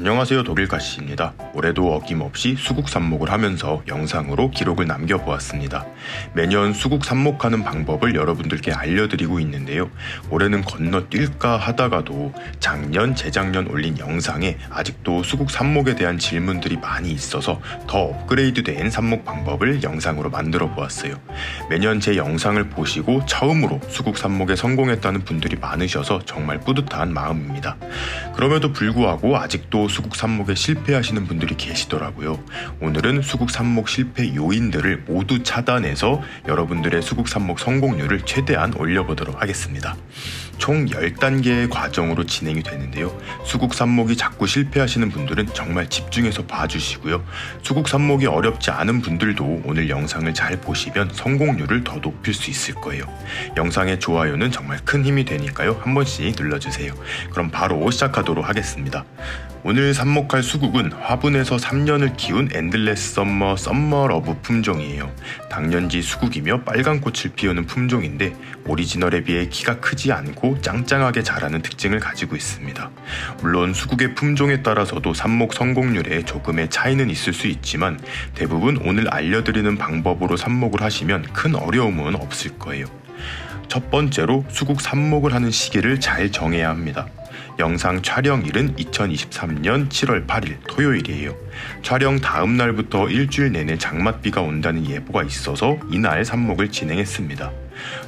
안녕하세요, 독일가시입니다. 올해도 어김없이 수국 삽목을 하면서 영상으로 기록을 남겨보았습니다. 매년 수국 삽목하는 방법을 여러분들께 알려드리고 있는데요. 올해는 건너뛸까 하다가도 작년, 재작년 올린 영상에 아직도 수국 삽목에 대한 질문들이 많이 있어서 더 업그레이드된 삽목 방법을 영상으로 만들어 보았어요. 매년 제 영상을 보시고 처음으로 수국 삽목에 성공했다는 분들이 많으셔서 정말 뿌듯한 마음입니다. 그럼에도 불구하고 아직도 수국 삽목에 실패하시는 분들이 계시더라고요. 오늘은 수국 삽목 실패 요인들을 모두 차단해서 여러분들의 수국 삽목 성공률을 최대한 올려보도록 하겠습니다. 총 10단계의 과정으로 진행이 되는데요. 수국 삽목이 자꾸 실패하시는 분들은 정말 집중해서 봐주시고요. 수국 삽목이 어렵지 않은 분들도 오늘 영상을 잘 보시면 성공률을 더 높일 수 있을 거예요. 영상의 좋아요는 정말 큰 힘이 되니까요. 한 번씩 눌러주세요. 그럼 바로 시작하도록 하겠습니다. 오늘 삽목할 수국은 화분에서 3년을 키운 엔들레스 썸머 러브 품종이에요. 당년지 수국이며 빨간 꽃을 피우는 품종인데 오리지널에 비해 키가 크지 않고 짱짱하게 자라는 특징을 가지고 있습니다. 물론 수국의 품종에 따라서도 삽목 성공률에 조금의 차이는 있을 수 있지만 대부분 오늘 알려드리는 방법으로 삽목을 하시면 큰 어려움은 없을 거예요. 첫 번째로 수국 삽목을 하는 시기를 잘 정해야 합니다. 영상 촬영일은 2023년 7월 8일 토요일이에요. 촬영 다음 날부터 일주일 내내 장맛비가 온다는 예보가 있어서 이날 삽목을 진행했습니다.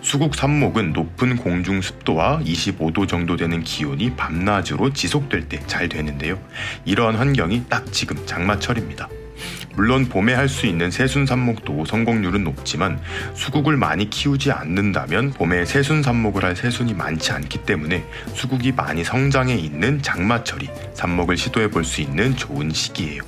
수국 삽목은 높은 공중 습도와 25도 정도 되는 기온이 밤낮으로 지속될 때 잘 되는데요. 이러한 환경이 딱 지금 장마철입니다. 물론 봄에 할 수 있는 새순 삽목도 성공률은 높지만 수국을 많이 키우지 않는다면 봄에 새순 삽목을 할 새순이 많지 않기 때문에 수국이 많이 성장해 있는 장마철이 삽목을 시도해 볼 수 있는 좋은 시기예요.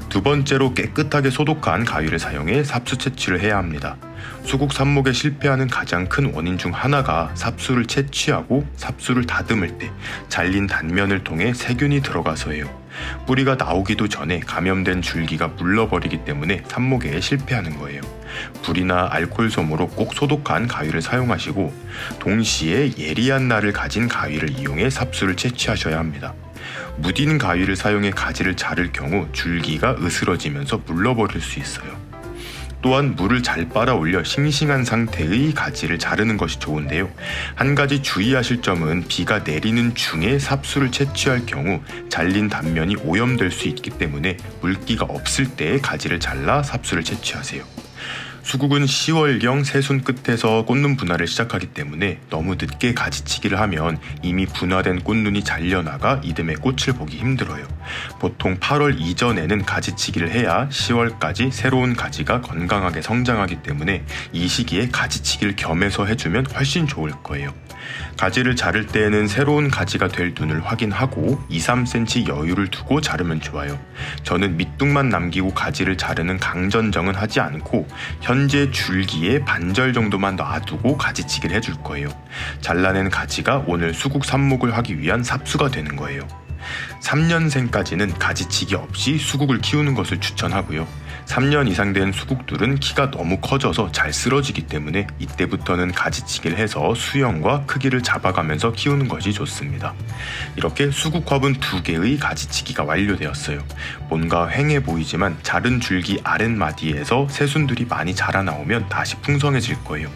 두 번째로 깨끗하게 소독한 가위를 사용해 삽수 채취를 해야 합니다. 수국 삽목에 실패하는 가장 큰 원인 중 하나가 삽수를 채취하고 삽수를 다듬을 때 잘린 단면을 통해 세균이 들어가서예요. 뿌리가 나오기도 전에 감염된 줄기가 물러버리기 때문에 삽목에 실패하는 거예요. 불이나 알코올솜으로 꼭 소독한 가위를 사용하시고 동시에 예리한 날을 가진 가위를 이용해 삽수를 채취하셔야 합니다. 무딘 가위를 사용해 가지를 자를 경우 줄기가 으스러지면서 물러버릴 수 있어요. 또한 물을 잘 빨아 올려 싱싱한 상태의 가지를 자르는 것이 좋은데요. 한 가지 주의하실 점은 비가 내리는 중에 삽수를 채취할 경우 잘린 단면이 오염될 수 있기 때문에 물기가 없을 때 가지를 잘라 삽수를 채취하세요. 수국은 10월경 새순 끝에서 꽃눈 분화를 시작하기 때문에 너무 늦게 가지치기를 하면 이미 분화된 꽃눈이 잘려나가 이듬해 꽃을 보기 힘들어요. 보통 8월 이전에는 가지치기를 해야 10월까지 새로운 가지가 건강하게 성장하기 때문에 이 시기에 가지치기를 겸해서 해주면 훨씬 좋을 거예요. 가지를 자를 때에는 새로운 가지가 될 눈을 확인하고 2-3cm 여유를 두고 자르면 좋아요. 저는 밑둥만 남기고 가지를 자르는 강전정은 하지 않고 현재 줄기에 반절 정도만 놔두고 가지치기를 해줄 거예요. 잘라낸 가지가 오늘 수국 삽목을 하기 위한 삽수가 되는 거예요. 3년생까지는 가지치기 없이 수국을 키우는 것을 추천하고요. 3년 이상 된 수국들은 키가 너무 커져서 잘 쓰러지기 때문에 이때부터는 가지치기를 해서 수영과 크기를 잡아가면서 키우는 것이 좋습니다. 이렇게 수국 화분 2개의 가지치기가 완료되었어요. 뭔가 휑해 보이지만 자른 줄기 아랫마디에서 새순들이 많이 자라나오면 다시 풍성해질 거예요.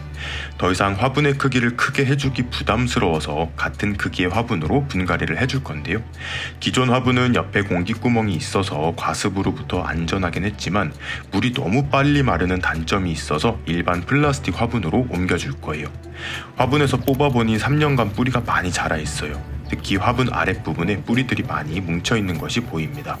더 이상 화분의 크기를 크게 해주기 부담스러워서 같은 크기의 화분으로 분갈이를 해줄 건데요. 기존 화분은 옆에 공기구멍이 있어서 과습으로부터 안전하긴 했지만 물이 너무 빨리 마르는 단점이 있어서 일반 플라스틱 화분으로 옮겨줄 거예요. 화분에서 뽑아보니 3년간 뿌리가 많이 자라 있어요. 특히 화분 아랫부분에 뿌리들이 많이 뭉쳐있는 것이 보입니다.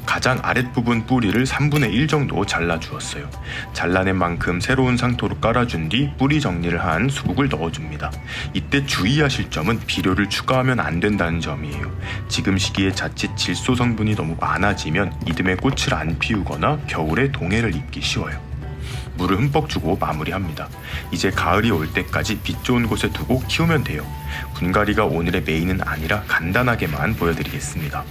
가장 아랫부분 뿌리를 3분의 1 정도 잘라주었어요. 잘라낸 만큼 새로운 상토로 깔아준 뒤 뿌리 정리를 한 수국을 넣어줍니다. 이때 주의하실 점은 비료를 추가하면 안 된다는 점이에요. 지금 시기에 자칫 질소 성분이 너무 많아지면 이듬해 꽃을 안 피우거나 겨울에 동해를 입기 쉬워요. 물을 흠뻑 주고 마무리합니다. 이제 가을이 올 때까지 빛 좋은 곳에 두고 키우면 돼요. 분갈이가 오늘의 메인은 아니라 간단하게만 보여드리겠습니다.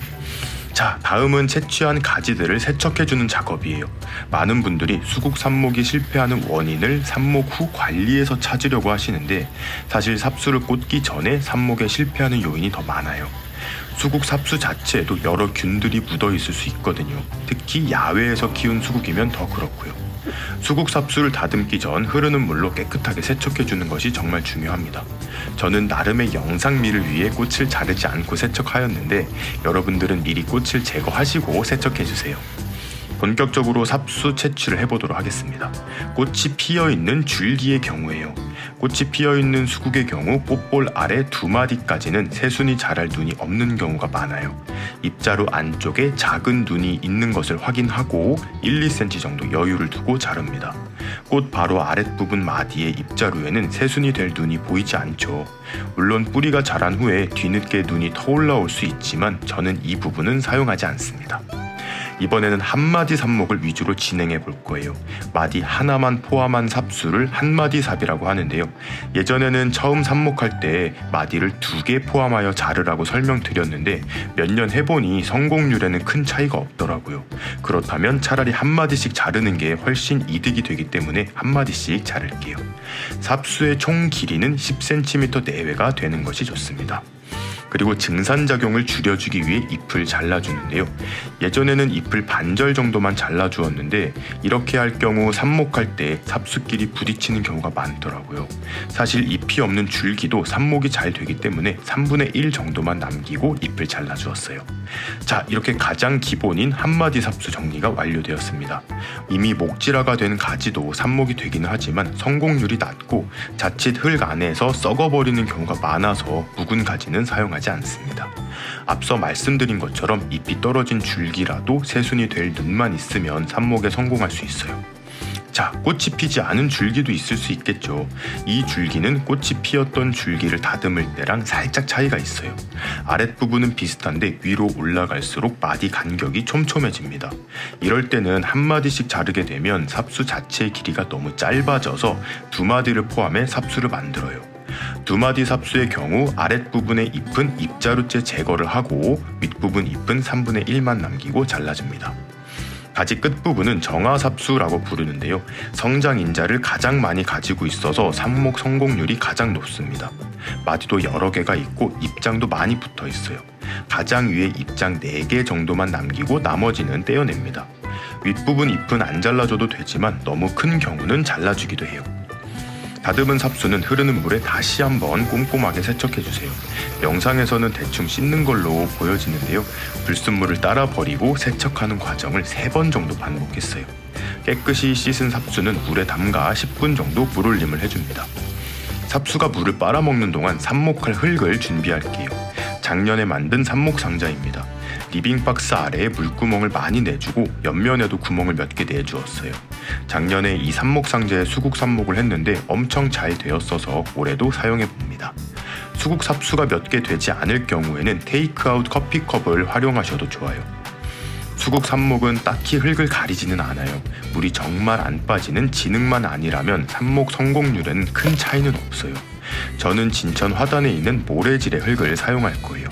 자, 다음은 채취한 가지들을 세척해주는 작업이에요. 많은 분들이 수국 삽목이 실패하는 원인을 삽목 후 관리에서 찾으려고 하시는데 사실 삽수를 꽂기 전에 삽목에 실패하는 요인이 더 많아요. 수국 삽수 자체에도 여러 균들이 묻어 있을 수 있거든요. 특히 야외에서 키운 수국이면 더 그렇고요. 수국 삽수를 다듬기 전 흐르는 물로 깨끗하게 세척해주는 것이 정말 중요합니다. 저는 나름의 영상미를 위해 꽃을 자르지 않고 세척하였는데 여러분들은 미리 꽃을 제거하시고 세척해주세요. 본격적으로 삽수 채취를 해보도록 하겠습니다. 꽃이 피어있는 줄기의 경우에요. 꽃이 피어있는 수국의 경우 꽃볼 아래 2마디까지는 새순이 자랄 눈이 없는 경우가 많아요. 입자루 안쪽에 작은 눈이 있는 것을 확인하고 1, 2cm 정도 여유를 두고 자릅니다. 꽃 바로 아랫부분 마디의 입자루에는 새순이 될 눈이 보이지 않죠. 물론 뿌리가 자란 후에 뒤늦게 눈이 터올라올 수 있지만 저는 이 부분은 사용하지 않습니다. 이번에는 한마디 삽목을 위주로 진행해 볼 거예요. 마디 하나만 포함한 삽수를 한마디 삽이라고 하는데요. 예전에는 처음 삽목할 때 마디를 2개 포함하여 자르라고 설명드렸는데 몇 년 해보니 성공률에는 큰 차이가 없더라고요. 그렇다면 차라리 한마디씩 자르는 게 훨씬 이득이 되기 때문에 한마디씩 자를게요. 삽수의 총 길이는 10cm 내외가 되는 것이 좋습니다. 그리고 증산작용을 줄여주기 위해 잎을 잘라주는데요. 예전에는 잎을 반절 정도만 잘라주었는데 이렇게 할 경우 삽목할 때 삽수끼리 부딪히는 경우가 많더라고요. 사실 잎이 없는 줄기도 삽목이 잘 되기 때문에 3분의 1 정도만 남기고 잎을 잘라주었어요. 자, 이렇게 가장 기본인 한마디 삽수 정리가 완료되었습니다. 이미 목질화가 된 가지도 삽목이 되기는 하지만 성공률이 낮고 자칫 흙 안에서 썩어버리는 경우가 많아서 묵은 가지는 사용하지 않습니다. 앞서 말씀드린 것처럼 잎이 떨어진 줄기라도 새순이 될 눈만 있으면 삽목에 성공할 수 있어요. 자, 꽃이 피지 않은 줄기도 있을 수 있겠죠. 이 줄기는 꽃이 피었던 줄기를 다듬을 때랑 살짝 차이가 있어요. 아랫부분은 비슷한데 위로 올라갈수록 마디 간격이 촘촘해집니다. 이럴 때는 한마디씩 자르게 되면 삽수 자체의 길이가 너무 짧아져서 2마디를 포함해 삽수를 만들어요. 2마디 삽수의 경우 아랫부분의 잎은 잎자루째 제거를 하고 윗부분 잎은 3분의 1만 남기고 잘라줍니다. 가지 끝부분은 정화삽수라고 부르는데요. 성장인자를 가장 많이 가지고 있어서 삽목 성공률이 가장 높습니다. 마디도 여러 개가 있고 잎장도 많이 붙어 있어요. 가장 위에 잎장 4개 정도만 남기고 나머지는 떼어냅니다. 윗부분 잎은 안 잘라줘도 되지만 너무 큰 경우는 잘라주기도 해요. 다듬은 삽수는 흐르는 물에 다시 한번 꼼꼼하게 세척해주세요. 영상에서는 대충 씻는 걸로 보여지는데요. 불순물을 따라 버리고 세척하는 과정을 3번 정도 반복했어요. 깨끗이 씻은 삽수는 물에 담가 10분 정도 물올림을 해줍니다. 삽수가 물을 빨아먹는 동안 삽목할 흙을 준비할게요. 작년에 만든 삽목 상자입니다. 리빙박스 아래에 물구멍을 많이 내주고 옆면에도 구멍을 몇 개 내주었어요. 작년에 이 삽목 상자에 수국 삽목을 했는데 엄청 잘 되었어서 올해도 사용해봅니다. 수국 삽수가 몇 개 되지 않을 경우에는 테이크아웃 커피컵을 활용하셔도 좋아요. 수국 삽목은 딱히 흙을 가리지는 않아요. 물이 정말 안 빠지는 진흙만 아니라면 삽목 성공률에는 큰 차이는 없어요. 저는 진천 화단에 있는 모래질의 흙을 사용할 거예요.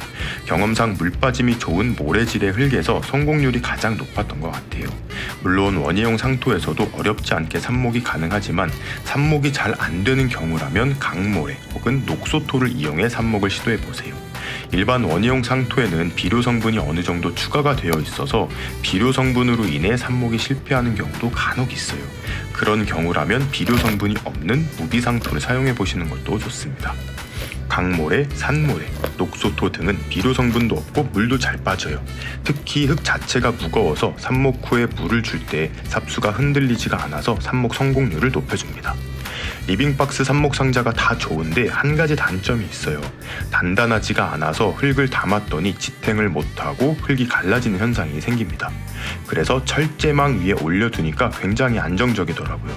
경험상 물 빠짐이 좋은 모래질의 흙에서 성공률이 가장 높았던 것 같아요. 물론 원예용 상토에서도 어렵지 않게 삽목이 가능하지만 삽목이 잘 안 되는 경우라면 강모래 혹은 녹소토를 이용해 삽목을 시도해보세요. 일반 원예용 상토에는 비료 성분이 어느 정도 추가가 되어 있어서 비료 성분으로 인해 삽목이 실패하는 경우도 간혹 있어요. 그런 경우라면 비료 성분이 없는 무비 상토를 사용해 보시는 것도 좋습니다. 강모래, 산모래, 녹소토 등은 비료 성분도 없고 물도 잘 빠져요. 특히 흙 자체가 무거워서 삽목 후에 물을 줄 때 삽수가 흔들리지가 않아서 삽목 성공률을 높여줍니다. 리빙박스 삽목 상자가 다 좋은데 한 가지 단점이 있어요. 단단하지가 않아서 흙을 담았더니 지탱을 못하고 흙이 갈라지는 현상이 생깁니다. 그래서 철제망 위에 올려두니까 굉장히 안정적이더라고요.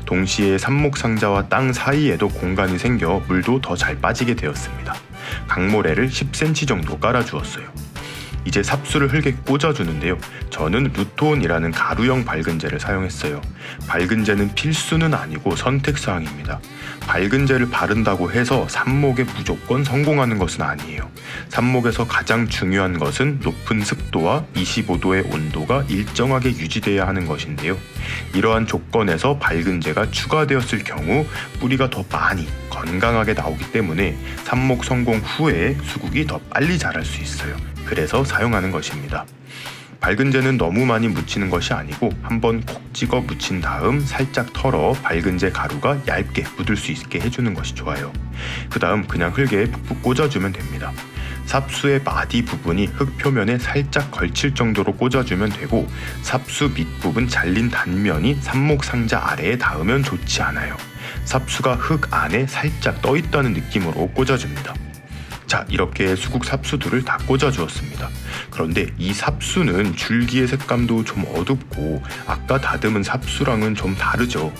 동시에 삽목 상자와 땅 사이에도 공간이 생겨 물도 더 잘 빠지게 되었습니다. 강모래를 10cm 정도 깔아주었어요. 이제 삽수를 흙에 꽂아주는데요. 저는 루톤이라는 가루형 밝은제를 사용했어요. 밝은제는 필수는 아니고 선택사항입니다. 밝은제를 바른다고 해서 삽목에 무조건 성공하는 것은 아니에요. 삽목에서 가장 중요한 것은 높은 습도와 25도의 온도가 일정하게 유지돼야 하는 것인데요. 이러한 조건에서 밝은제가 추가되었을 경우 뿌리가 더 많이 건강하게 나오기 때문에 삽목 성공 후에 수국이 더 빨리 자랄 수 있어요. 그래서 사용하는 것입니다. 밝은제는 너무 많이 묻히는 것이 아니고 한번 콕 찍어 묻힌 다음 살짝 털어 밝은제 가루가 얇게 묻을 수 있게 해주는 것이 좋아요. 그 다음 그냥 흙에 푹푹 꽂아주면 됩니다. 삽수의 마디 부분이 흙 표면에 살짝 걸칠 정도로 꽂아주면 되고, 삽수 밑부분 잘린 단면이 삽목 상자 아래에 닿으면 좋지 않아요. 삽수가 흙 안에 살짝 떠있다는 느낌으로 꽂아줍니다. 자, 이렇게 수국 삽수들을 다 꽂아주었습니다. 그런데 이 삽수는 줄기의 색감도 좀 어둡고 아까 다듬은 삽수랑은 좀 다르죠.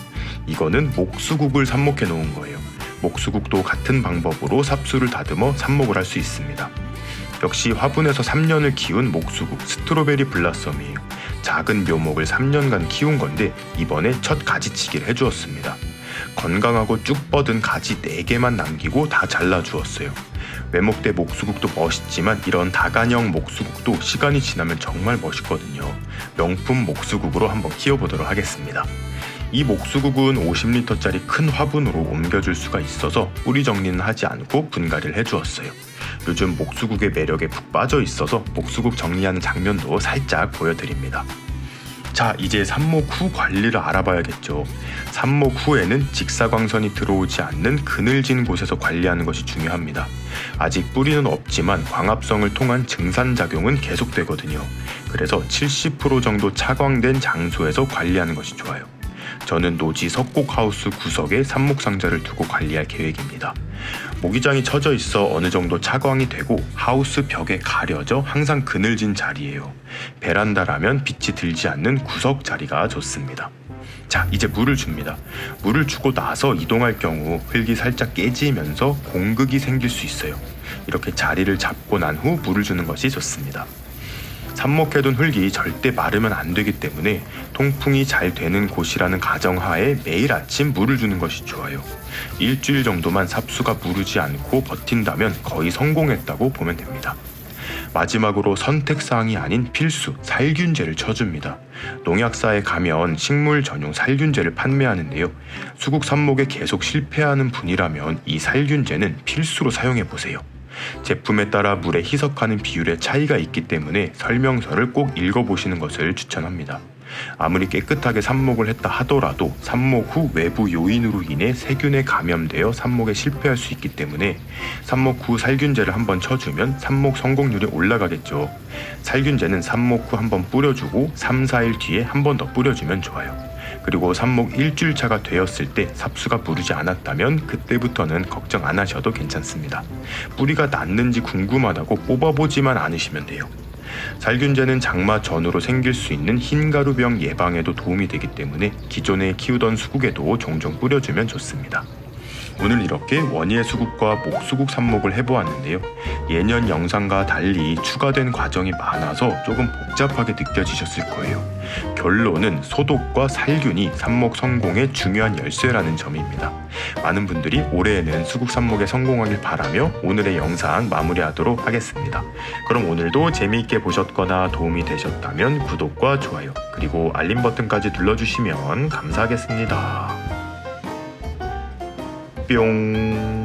이거는 목수국을 삽목해 놓은 거예요. 목수국도 같은 방법으로 삽수를 다듬어 삽목을 할 수 있습니다. 역시 화분에서 3년을 키운 목수국 스트로베리 블라썸이에요. 작은 묘목을 3년간 키운 건데 이번에 첫 가지치기를 해주었습니다. 건강하고 쭉 뻗은 가지 4개만 남기고 다 잘라주었어요. 외목대 목수국도 멋있지만 이런 다간형 목수국도 시간이 지나면 정말 멋있거든요. 명품 목수국으로 한번 키워보도록 하겠습니다. 이 목수국은 50리터짜리 큰 화분으로 옮겨줄 수가 있어서 뿌리 정리는 하지 않고 분갈이를 해주었어요. 요즘 목수국의 매력에 푹 빠져 있어서 목수국 정리하는 장면도 살짝 보여드립니다. 자, 이제 삽목 후 관리를 알아봐야겠죠. 삽목 후에는 직사광선이 들어오지 않는 그늘진 곳에서 관리하는 것이 중요합니다. 아직 뿌리는 없지만 광합성을 통한 증산작용은 계속되거든요. 그래서 70% 정도 차광된 장소에서 관리하는 것이 좋아요. 저는 노지 석곡하우스 구석에 삽목 상자를 두고 관리할 계획입니다. 모기장이 쳐져 있어 어느 정도 차광이 되고 하우스 벽에 가려져 항상 그늘진 자리예요. 베란다라면 빛이 들지 않는 구석 자리가 좋습니다. 자, 이제 물을 줍니다. 물을 주고 나서 이동할 경우 흙이 살짝 깨지면서 공극이 생길 수 있어요. 이렇게 자리를 잡고 난 후 물을 주는 것이 좋습니다. 삽목해둔 흙이 절대 마르면 안 되기 때문에 통풍이 잘 되는 곳이라는 가정하에 매일 아침 물을 주는 것이 좋아요. 일주일 정도만 삽수가 무르지 않고 버틴다면 거의 성공했다고 보면 됩니다. 마지막으로 선택사항이 아닌 필수 살균제를 쳐줍니다. 농약사에 가면 식물 전용 살균제를 판매하는데요. 수국 삽목에 계속 실패하는 분이라면 이 살균제는 필수로 사용해보세요. 제품에 따라 물에 희석하는 비율의 차이가 있기 때문에 설명서를 꼭 읽어보시는 것을 추천합니다. 아무리 깨끗하게 삽목을 했다 하더라도 삽목 후 외부 요인으로 인해 세균에 감염되어 삽목에 실패할 수 있기 때문에 삽목 후 살균제를 한번 쳐주면 삽목 성공률이 올라가겠죠. 살균제는 삽목 후 한번 뿌려주고 3, 4일 뒤에 한 번 더 뿌려주면 좋아요. 그리고 삽목 일주일차가 되었을 때 삽수가 무르지 않았다면 그때부터는 걱정 안 하셔도 괜찮습니다. 뿌리가 났는지 궁금하다고 뽑아보지만 않으시면 돼요. 살균제는 장마 전후로 생길 수 있는 흰가루병 예방에도 도움이 되기 때문에 기존에 키우던 수국에도 종종 뿌려주면 좋습니다. 오늘 이렇게 원예 수국과 목수국 삽목을 해보았는데요. 예년 영상과 달리 추가된 과정이 많아서 조금 복잡하게 느껴지셨을 거예요. 결론은 소독과 살균이 삽목 성공의 중요한 열쇠라는 점입니다. 많은 분들이 올해에는 수국 삽목에 성공하길 바라며 오늘의 영상 마무리하도록 하겠습니다. 그럼 오늘도 재미있게 보셨거나 도움이 되셨다면 구독과 좋아요 그리고 알림 버튼까지 눌러주시면 감사하겠습니다. 뿅.